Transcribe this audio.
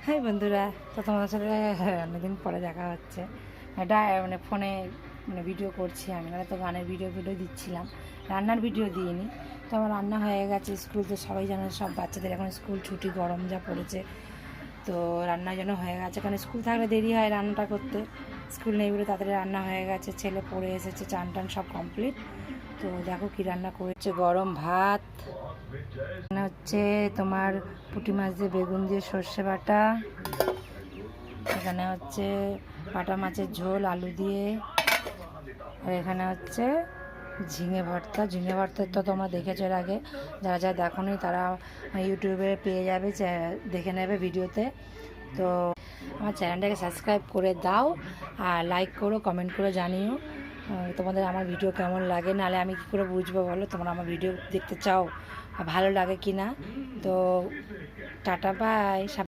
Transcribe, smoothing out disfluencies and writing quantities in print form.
High বন্ধুরা, তো তোমাদের সাথে অনেকদিন পরে দেখা হচ্ছে। এটা মানে ফোনে ভিডিও করছি আমি, না তো গানের ভিডিও দিচ্ছিলাম, রান্নার ভিডিও দিইনি। তো আমার রান্না হয়ে গেছে। স্কুল তো সবাই জানে, সব বাচ্চাদের এখন স্কুল ছুটি, গরম যা পড়েছে, তো রান্নার জন্য হয়ে গেছে। কারণ স্কুল থাকলে দেরি হয় রান্নাটা করতে, স্কুল নেই বলে তাড়াতাড়ি রান্না হয়ে গেছে। ছেলে পড়ে এসেছে, চান টান সব কমপ্লিট। তো দেখো কি রান্না করেছে, গরম ভাত, এখানে হচ্ছে তোমার পুঁটি মাছ দিয়ে বেগুন দিয়ে সর্ষে বাটা, এখানে হচ্ছে বাটা মাছের ঝোল আলু দিয়ে, আর এখানে হচ্ছে ঝিঙে ভর্তা। ঝিঙে ভর্তা তো তোমরা দেখেছো এর আগে, যারা যারা দেখোনি তারা ইউটিউবে পেয়ে যাবে, দেখে নেবে ভিডিওতে। তো আমার চ্যানেলটাকে সাবস্ক্রাইব করে দাও, আর লাইক করো, কমেন্ট করে জানিও তোমাদের আমার ভিডিও কেমন লাগে। নাহলে আমি কী করে বুঝবো বলো তোমরা আমার ভিডিও দেখতে চাও, ভালো লাগে কি না। তো টাটা, বাই।